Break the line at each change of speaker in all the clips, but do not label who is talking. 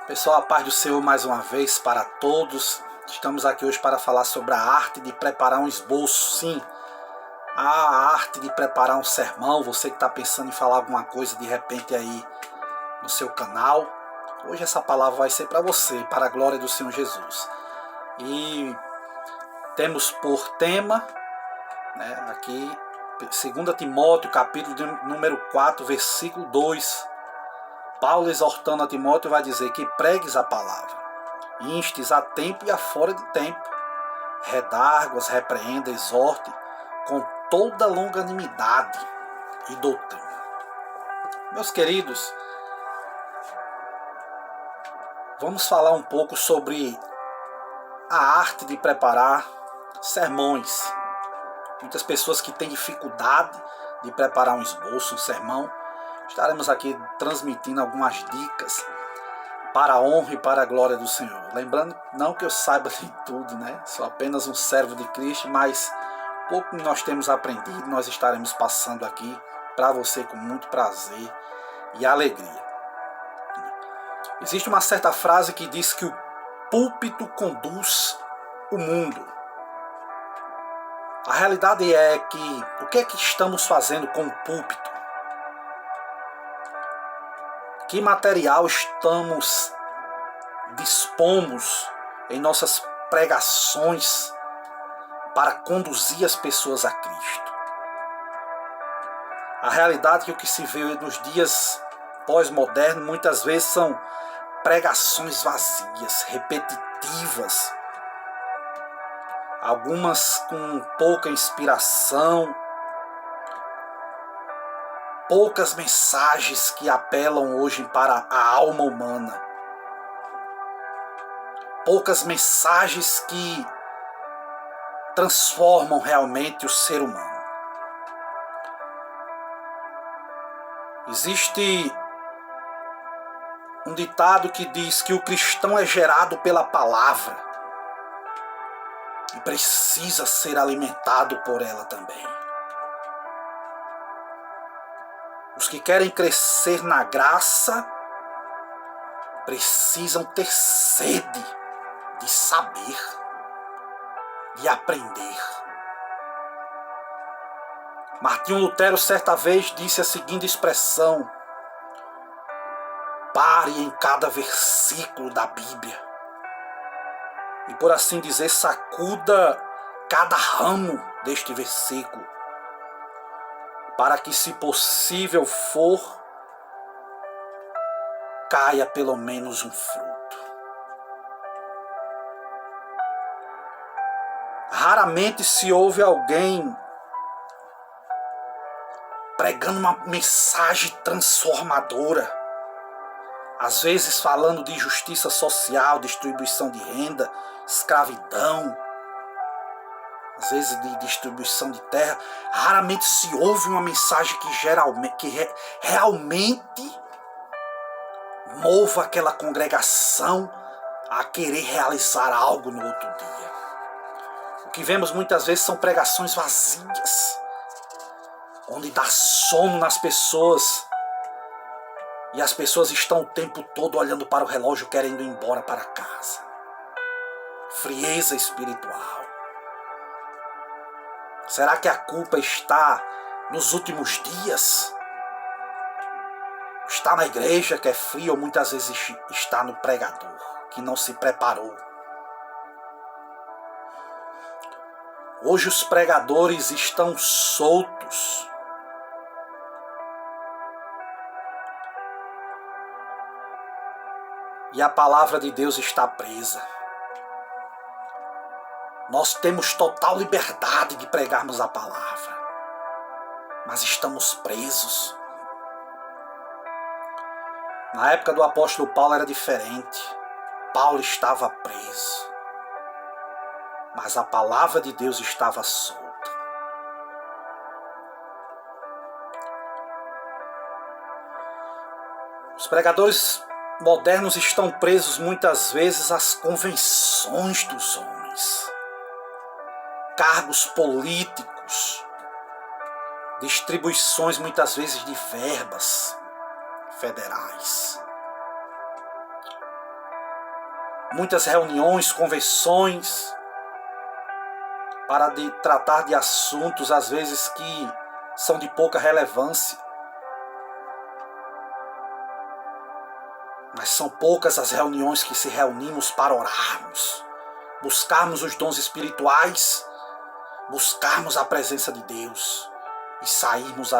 Pessoal, a paz do Senhor mais uma vez para todos. Estamos aqui hoje para falar sobre a arte de preparar um esboço. Sim, a arte de preparar um sermão. Você que está pensando em falar alguma coisa de repente aí no seu canal. Hoje essa palavra vai ser para você, para a glória do Senhor Jesus. E temos por tema, aqui, 2 Timóteo, capítulo número 4, versículo 2. Paulo exortando a Timóteo vai dizer que pregues a palavra, instes a tempo e a fora de tempo, redarguas, repreenda, exorte com toda longanimidade e doutrina. Meus queridos, vamos falar um pouco sobre a arte de preparar sermões. Muitas pessoas que têm dificuldade de preparar um esboço, um sermão, estaremos aqui transmitindo algumas dicas para a honra e para a glória do Senhor. Lembrando, não que eu saiba de tudo, Sou apenas um servo de Cristo, mas pouco que nós temos aprendido, nós estaremos passando aqui para você com muito prazer e alegria. Existe uma certa frase que diz que o púlpito conduz o mundo. A realidade é que o que é que estamos fazendo com o púlpito? Que material dispomos em nossas pregações para conduzir as pessoas a Cristo? A realidade é que o que se vê nos dias pós-modernos muitas vezes são pregações vazias, repetitivas, algumas com pouca inspiração, poucas mensagens que apelam hoje para a alma humana, poucas mensagens que transformam realmente o ser humano. Existe um ditado que diz que o cristão é gerado pela palavra e precisa ser alimentado por ela também. Os que querem crescer na graça precisam ter sede de saber, de aprender. Martinho Lutero certa vez disse a seguinte expressão: pare em cada versículo da Bíblia e, por assim dizer, sacuda cada ramo deste versículo, para que, se possível for, caia pelo menos um fruto. Raramente se ouve alguém pregando uma mensagem transformadora, às vezes falando de justiça social, distribuição de renda, escravidão, às vezes de distribuição de terra. Raramente se ouve uma mensagem que realmente mova aquela congregação a querer realizar algo no outro dia. O que vemos muitas vezes são pregações vazias, onde dá sono nas pessoas e as pessoas estão o tempo todo olhando para o relógio, querendo ir embora para casa. Frieza espiritual. Será que a culpa está nos últimos dias? Está na igreja, que é fria, ou muitas vezes está no pregador, que não se preparou? Hoje os pregadores estão soltos. E a palavra de Deus está presa. Nós temos total liberdade de pregarmos a palavra, mas estamos presos. Na época do apóstolo Paulo era diferente. Paulo estava preso, mas a palavra de Deus estava solta. Os pregadores modernos estão presos muitas vezes às convenções dos homens, cargos políticos, distribuições muitas vezes de verbas federais. muitas reuniões, convenções, para tratar de assuntos às vezes que são de pouca relevância. Mas são poucas as reuniões que se reunimos para orarmos, buscarmos os dons espirituais, buscarmos a presença de Deus e sairmos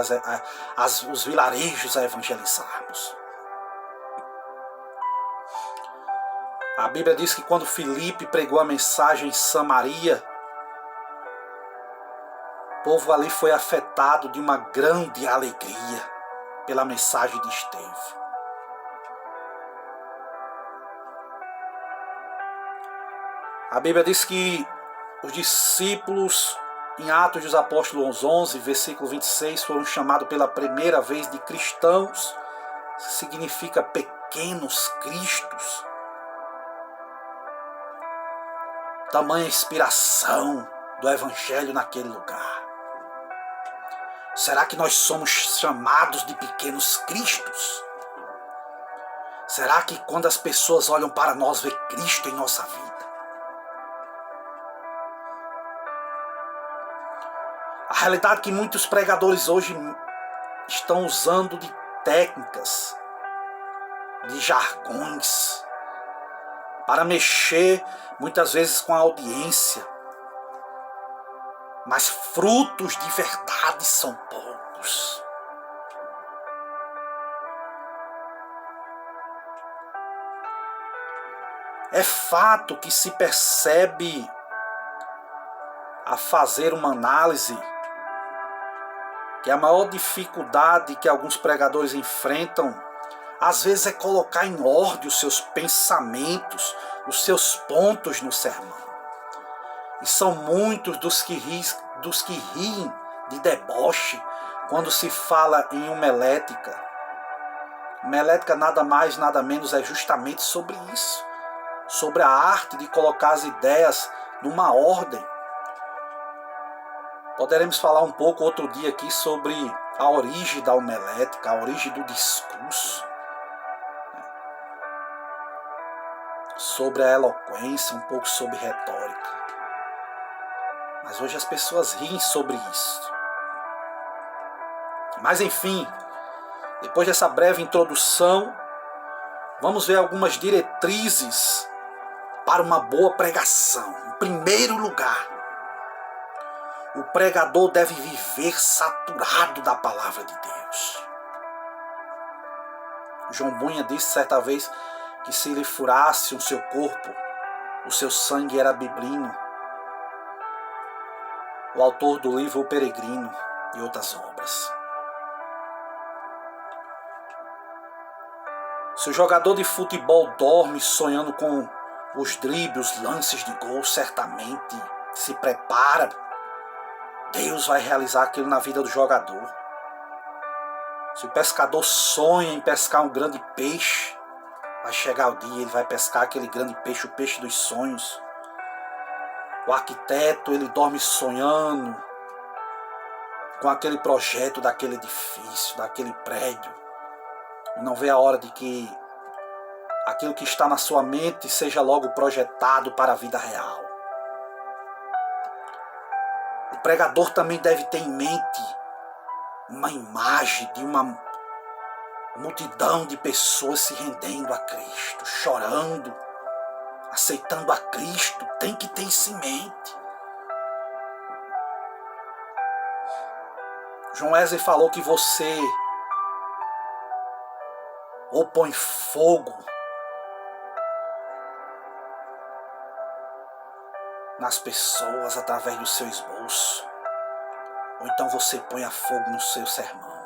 os vilarejos a evangelizarmos. A Bíblia diz que quando Filipe pregou a mensagem em Samaria, o povo ali foi afetado de uma grande alegria pela mensagem de Estevão. A Bíblia diz que os discípulos, em Atos dos Apóstolos 11, versículo 26, foram chamados pela primeira vez de cristãos, significa pequenos cristos. Tamanha inspiração do Evangelho naquele lugar. Será que nós somos chamados de pequenos cristos? Será que quando as pessoas olham para nós, vê Cristo em nossa vida? A realidade é que muitos pregadores hoje estão usando de técnicas, de jargões, para mexer muitas vezes com a audiência. Mas frutos de verdade são poucos. É fato que se percebe a fazer uma análise que a maior dificuldade que alguns pregadores enfrentam, às vezes, é colocar em ordem os seus pensamentos, os seus pontos no sermão. E são muitos dos que riem de deboche quando se fala em homilética. Homilética nada mais, nada menos é justamente sobre isso. Sobre a arte de colocar as ideias numa ordem. Poderemos falar um pouco outro dia aqui sobre a origem da homilética, a origem do discurso. Sobre a eloquência, um pouco sobre retórica. Mas hoje as pessoas riem sobre isso. Mas enfim, depois dessa breve introdução, vamos ver algumas diretrizes para uma boa pregação. Em primeiro lugar, o pregador deve viver saturado da palavra de Deus. João Bunha disse certa vez que se lhe furasse o seu corpo, o seu sangue era biblino. O autor do livro O Peregrino e outras obras. Se o jogador de futebol dorme sonhando com os dribles, os lances de gol, certamente se prepara. Deus vai realizar aquilo na vida do jogador. Se o pescador sonha em pescar um grande peixe, vai chegar o dia, ele vai pescar aquele grande peixe, o peixe dos sonhos. O arquiteto, ele dorme sonhando com aquele projeto daquele edifício, daquele prédio. E não vê a hora de que aquilo que está na sua mente seja logo projetado para a vida real. O pregador também deve ter em mente uma imagem de uma multidão de pessoas se rendendo a Cristo, chorando, aceitando a Cristo. Tem que ter isso em mente. João Wesley falou que você ou põe fogo nas pessoas através do seu esboço, ou então você põe a fogo no seu sermão.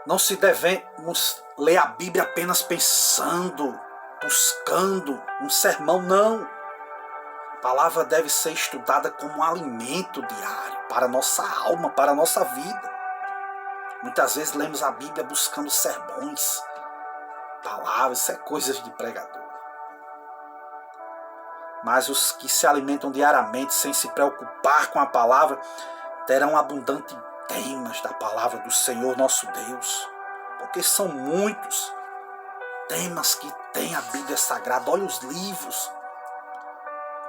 Não se devemos ler a Bíblia apenas pensando, buscando um sermão, não. A palavra deve ser estudada como um alimento diário para a nossa alma, para a nossa vida. Muitas vezes lemos a Bíblia buscando sermões, palavras, isso é coisas de pregador. Mas os que se alimentam diariamente sem se preocupar com a palavra terão abundante temas da palavra do Senhor nosso Deus, porque são muitos temas que tem a Bíblia Sagrada. Olha os livros,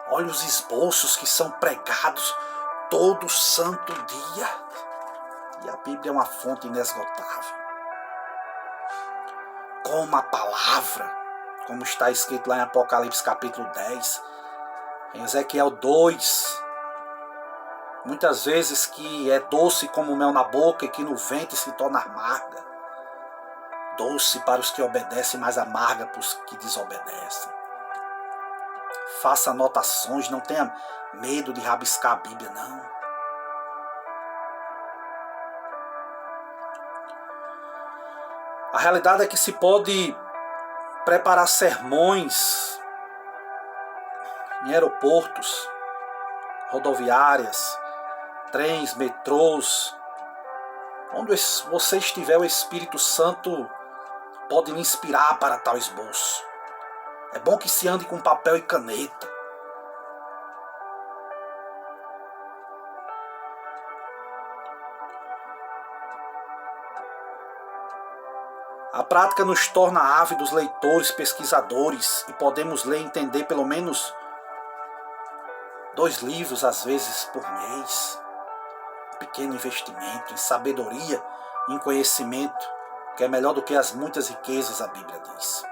olha os esboços que são pregados todo santo dia. E a Bíblia é uma fonte inesgotável. Como a palavra, como está escrito lá em Apocalipse capítulo 10, em Ezequiel 2, muitas vezes que é doce como mel na boca e que no ventre se torna amarga. Doce para os que obedecem, mas amarga para os que desobedecem. Faça anotações, não tenha medo de rabiscar a Bíblia, não. A realidade é que se pode preparar sermões em aeroportos, rodoviárias, trens, metrôs. Onde você estiver, o Espírito Santo pode lhe inspirar para tal esboço. É bom que se ande com papel e caneta. A prática nos torna ávidos leitores, pesquisadores, e podemos ler e entender pelo menos 2 livros, às vezes, por mês. Um pequeno investimento em sabedoria, em conhecimento, que é melhor do que as muitas riquezas, a Bíblia diz.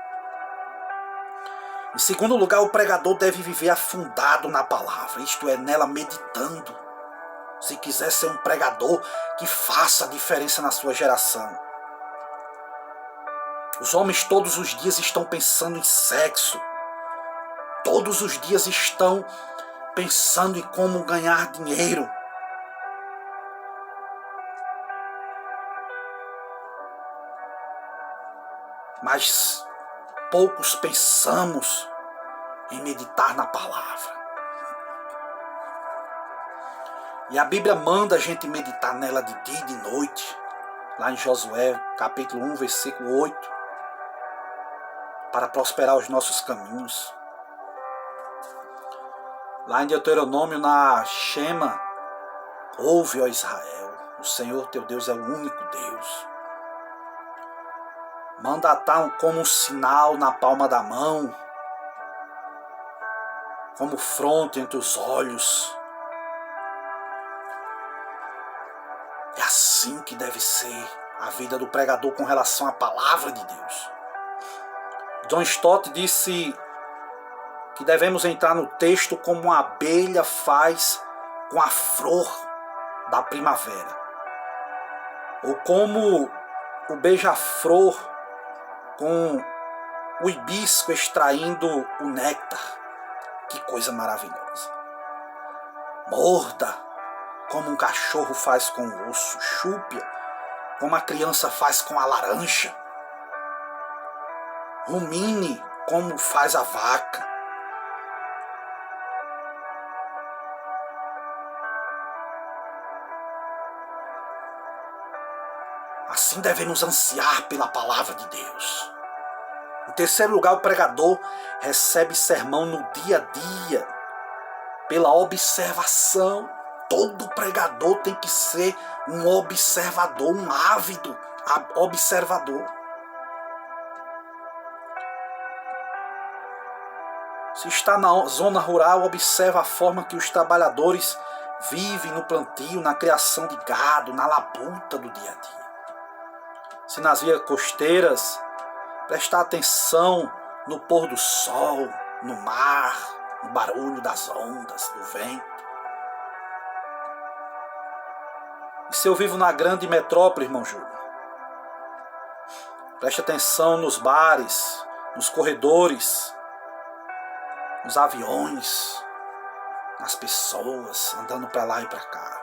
Em segundo lugar, o pregador deve viver afundado na palavra, isto é, nela meditando. Se quiser ser um pregador que faça a diferença na sua geração. Os homens todos os dias estão pensando em sexo. Todos os dias estão pensando em como ganhar dinheiro. Mas poucos pensamos em meditar na palavra. E a Bíblia manda a gente meditar nela de dia e de noite. Lá em Josué, capítulo 1, versículo 8. Para prosperar os nossos caminhos. Lá em Deuteronômio, na Shema, ouve, ó Israel, o Senhor teu Deus é o único Deus. Manda atar como um sinal na palma da mão, como fronte entre os olhos. É assim que deve ser a vida do pregador com relação à palavra de Deus. John Stott disse que devemos entrar no texto como uma abelha faz com a flor da primavera, ou como o beija-flor com o hibisco extraindo o néctar. Que coisa maravilhosa. Morda como um cachorro faz com o osso, chúpia como a criança faz com a laranja. Rumine como faz a vaca. Assim devemos ansiar pela palavra de Deus. Em terceiro lugar, o pregador recebe sermão no dia a dia, pela observação. Todo pregador tem que ser um observador, um ávido observador. Se está na zona rural, observa a forma que os trabalhadores vivem no plantio, na criação de gado, na labuta do dia a dia. Se nas vias costeiras, prestar atenção no pôr do sol, no mar, no barulho das ondas, do vento. E se eu vivo na grande metrópole, irmão Júlio, preste atenção nos bares, nos corredores, nos aviões, nas pessoas andando para lá e para cá.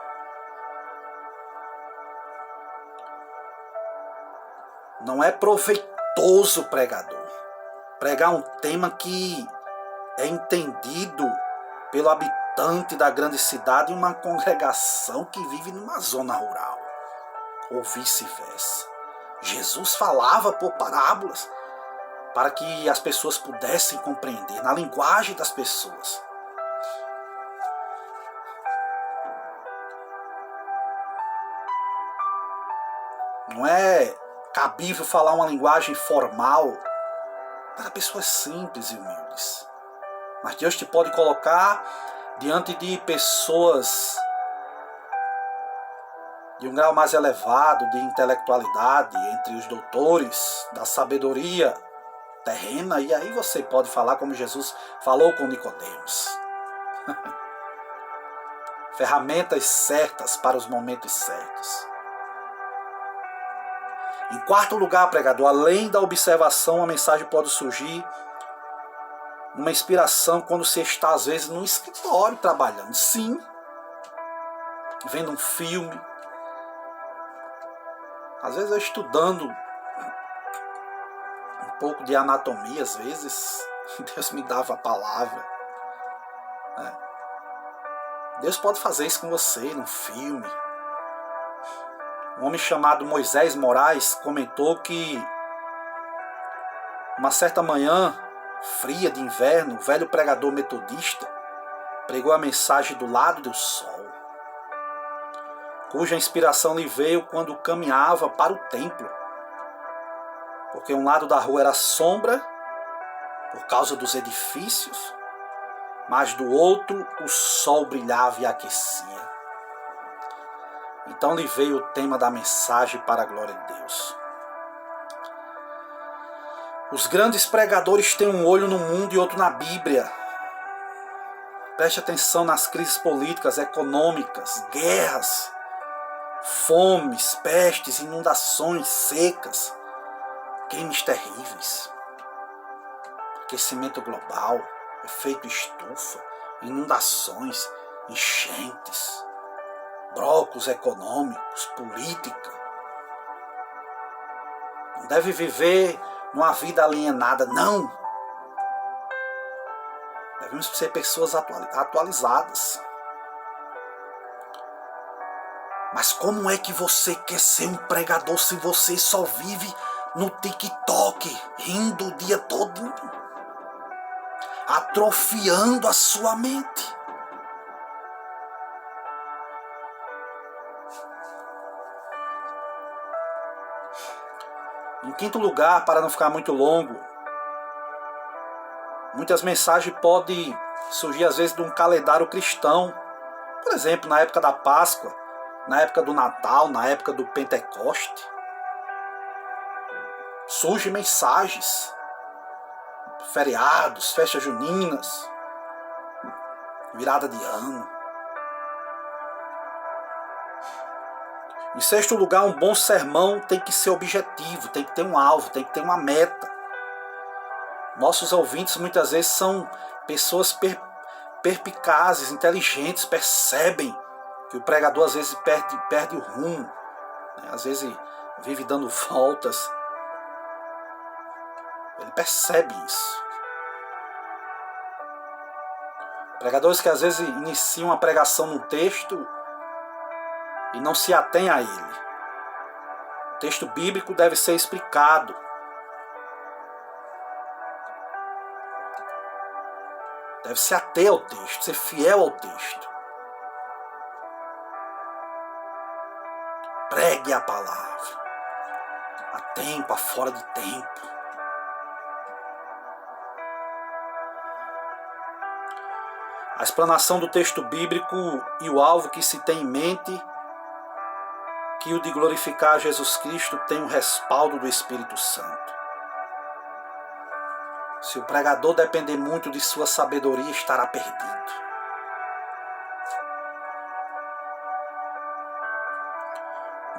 Não é proveitoso pregar um tema que é entendido pelo habitante da grande cidade em uma congregação que vive numa zona rural, ou vice-versa. Jesus falava por parábolas para que as pessoas pudessem compreender, na linguagem das pessoas. Não é cabível falar uma linguagem formal para pessoas simples e humildes. Mas Deus te pode colocar diante de pessoas de um grau mais elevado de intelectualidade, entre os doutores da sabedoria terrena, e aí você pode falar como Jesus falou com Nicodemos. Ferramentas certas para os momentos certos. Em quarto lugar, pregador, além da observação, a mensagem pode surgir uma inspiração quando você está, às vezes, no escritório trabalhando. Sim, vendo um filme, às vezes eu estudando um pouco de anatomia, às vezes Deus me dava a palavra. Deus pode fazer isso com você num filme. Um homem chamado Moisés Moraes comentou que uma certa manhã fria de inverno, o velho pregador metodista pregou a mensagem do lado do sol, cuja inspiração lhe veio quando caminhava para o templo, porque um lado da rua era sombra por causa dos edifícios, mas do outro o sol brilhava e aquecia. Então lhe veio o tema da mensagem para a glória de Deus. Os grandes pregadores têm um olho no mundo e outro na Bíblia. Preste atenção nas crises políticas, econômicas, guerras, fomes, pestes, inundações, secas, crimes terríveis, aquecimento global, efeito estufa, inundações, enchentes, blocos econômicos, política. Não deve viver numa vida alienada, não. Devemos ser pessoas atualizadas. Mas como é que você quer ser um pregador se você só vive no TikTok, rindo o dia todo, atrofiando a sua mente? Em quinto lugar, para não ficar muito longo, muitas mensagens podem surgir às vezes de um calendário cristão. Por exemplo, na época da Páscoa, na época do Natal, na época do Pentecoste. Surgem mensagens, feriados, festas juninas, virada de ano. Em sexto lugar, um bom sermão tem que ser objetivo, tem que ter um alvo, tem que ter uma meta. Nossos ouvintes muitas vezes são pessoas perspicazes, inteligentes, percebem que o pregador às vezes perde o rumo, né? Às vezes vive dando voltas. Ele percebe isso. Pregadores que às vezes iniciam a pregação num texto e não se atém a ele. O texto bíblico deve ser explicado. Deve se ater ao texto, ser fiel ao texto. Pregue a palavra. A tempo, a fora de tempo. A explanação do texto bíblico e o alvo que se tem em mente, que o de glorificar Jesus Cristo, tem o respaldo do Espírito Santo. Se o pregador depender muito de sua sabedoria, estará perdido.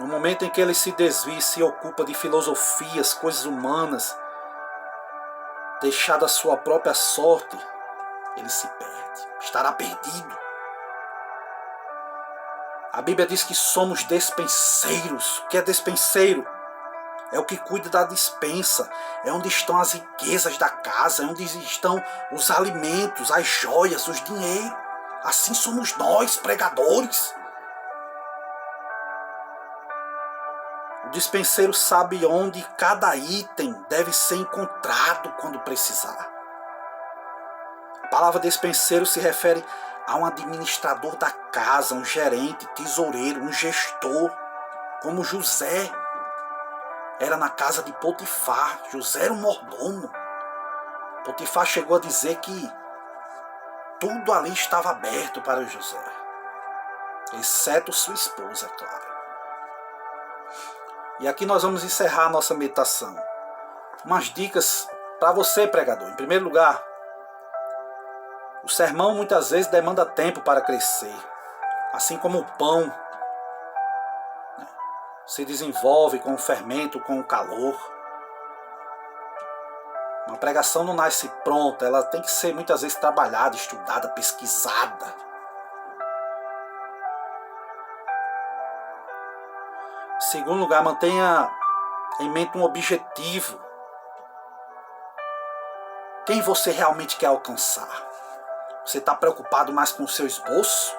No momento em que ele se desvia e se ocupa de filosofias, coisas humanas, deixado à sua própria sorte, ele se perde, estará perdido. A Bíblia diz que somos despenseiros. O que é despenseiro? É o que cuida da despensa, é onde estão as riquezas da casa, é onde estão os alimentos, as joias, os dinheiro. Assim somos nós, pregadores. O despenseiro sabe onde cada item deve ser encontrado quando precisar. A palavra despenseiro se refere a um administrador da casa, um gerente, tesoureiro, um gestor, como José era na casa de Potifar. José era um mordomo. Potifar chegou a dizer que tudo ali estava aberto para o José, exceto sua esposa, é claro. E aqui nós vamos encerrar a nossa meditação. Umas dicas para você, pregador. Em primeiro lugar, o sermão muitas vezes demanda tempo para crescer, assim como o pão, né, se desenvolve com o fermento, com o calor. Uma pregação não nasce pronta, ela tem que ser muitas vezes trabalhada, estudada, pesquisada. Em segundo lugar, mantenha em mente um objetivo. Quem você realmente quer alcançar? Você está preocupado mais com o seu esboço?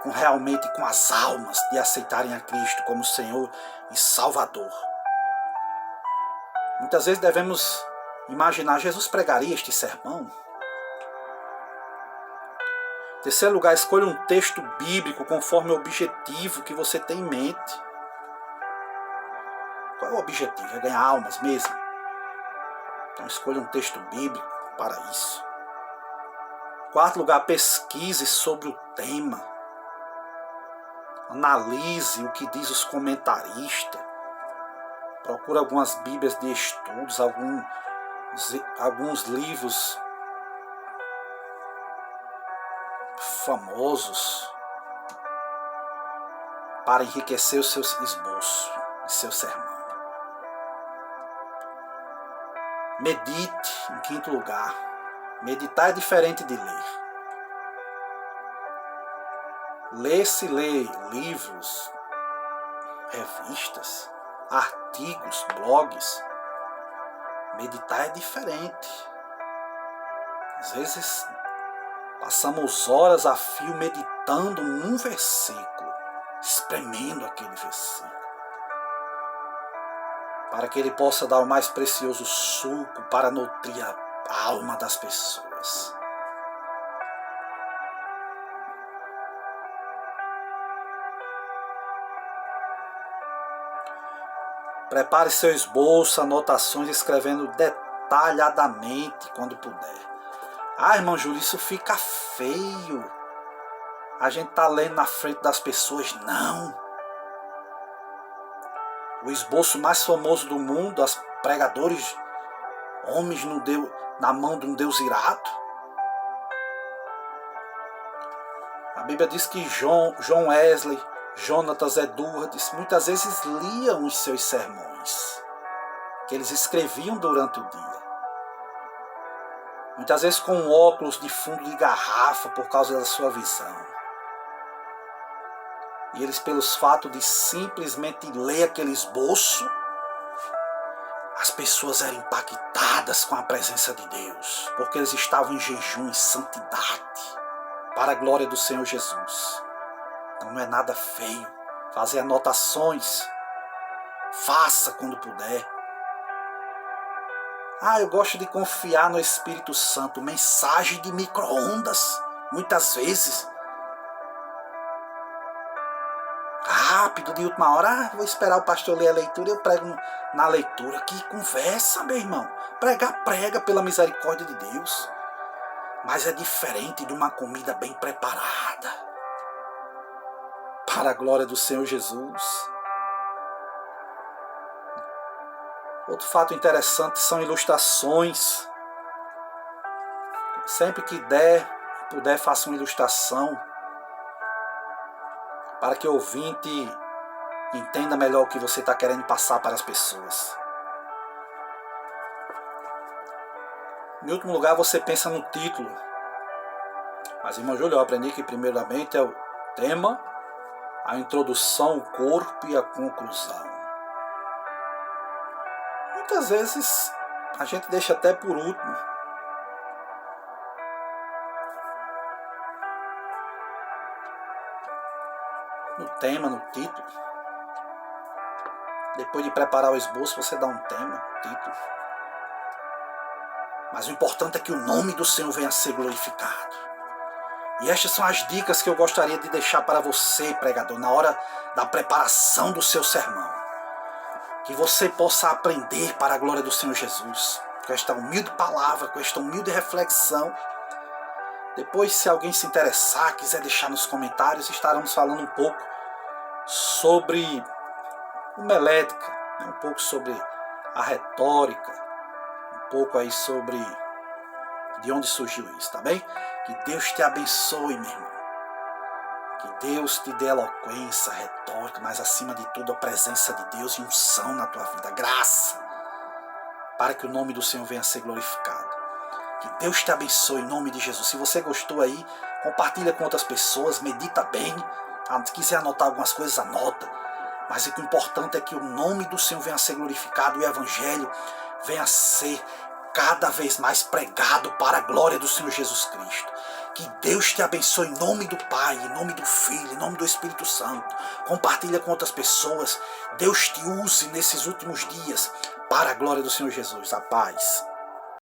Ou realmente com as almas de aceitarem a Cristo como Senhor e Salvador? Muitas vezes devemos imaginar, Jesus pregaria este sermão? Em terceiro lugar, escolha um texto bíblico conforme o objetivo que você tem em mente. Qual é o objetivo? É ganhar almas mesmo? Então escolha um texto bíblico para isso. Quarto lugar, pesquise sobre o tema. Analise o que diz os comentaristas. Procure algumas bíblias de estudos, alguns livros famosos para enriquecer o seu esboço e seu sermão. Medite, em quinto lugar. Meditar é diferente de ler. Ler-se lê livros, revistas, artigos, blogs. Meditar é diferente. Às vezes passamos horas a fio meditando num versículo, espremendo aquele versículo, para que ele possa dar o mais precioso suco para nutrir a alma das pessoas. Prepare seu esboço, anotações, escrevendo detalhadamente quando puder. Ah, irmão Júlio, isso fica feio. A gente tá lendo na frente das pessoas. Não. O esboço mais famoso do mundo, os pregadores, homens na mão de um Deus irado. A Bíblia diz que John Wesley, Jonathan Edwards, muitas vezes liam os seus sermões, que eles escreviam durante o dia. Muitas vezes com óculos de fundo de garrafa por causa da sua visão. E eles, pelos fatos de simplesmente ler aquele esboço, as pessoas eram impactadas com a presença de Deus, porque eles estavam em jejum, em santidade, para a glória do Senhor Jesus. Então não é nada feio fazer anotações. Faça quando puder. Eu gosto de confiar no Espírito Santo. Mensagem de micro-ondas, muitas vezes. Rápido, de última hora. Vou esperar o pastor ler a leitura e eu prego na leitura. Que conversa, meu irmão. Pregar, prega pela misericórdia de Deus. Mas é diferente de uma comida bem preparada. Para a glória do Senhor Jesus. Outro fato interessante são ilustrações. Sempre que puder, faça uma ilustração para que o ouvinte entenda melhor o que você está querendo passar para as pessoas. Em último lugar, você pensa no título. Mas, irmão Júlio, eu aprendi que primeiramente é o tema, a introdução, o corpo e a conclusão. Muitas vezes a gente deixa até por último. No tema, no título. Depois de preparar o esboço, você dá um tema, um título. Mas o importante é que o nome do Senhor venha a ser glorificado. E estas são as dicas que eu gostaria de deixar para você, pregador, na hora da preparação do seu sermão. Que você possa aprender para a glória do Senhor Jesus. com esta humilde palavra, com esta humilde reflexão. Depois, se alguém se interessar, quiser deixar nos comentários, estaremos falando um pouco sobre homilética, um pouco sobre a retórica, um pouco aí sobre de onde surgiu isso, tá bem? Que Deus te abençoe, meu irmão. Que Deus te dê eloquência, retórica, mas acima de tudo a presença de Deus e unção na tua vida, graça, para que o nome do Senhor venha a ser glorificado. Que Deus te abençoe em nome de Jesus. Se você gostou aí, compartilha com outras pessoas, medita bem. Se quiser anotar algumas coisas, anota. Mas o importante é que o nome do Senhor venha a ser glorificado e o Evangelho venha a ser cada vez mais pregado para a glória do Senhor Jesus Cristo. Que Deus te abençoe em nome do Pai, em nome do Filho, em nome do Espírito Santo. Compartilha com outras pessoas. Deus te use nesses últimos dias para a glória do Senhor Jesus. A paz.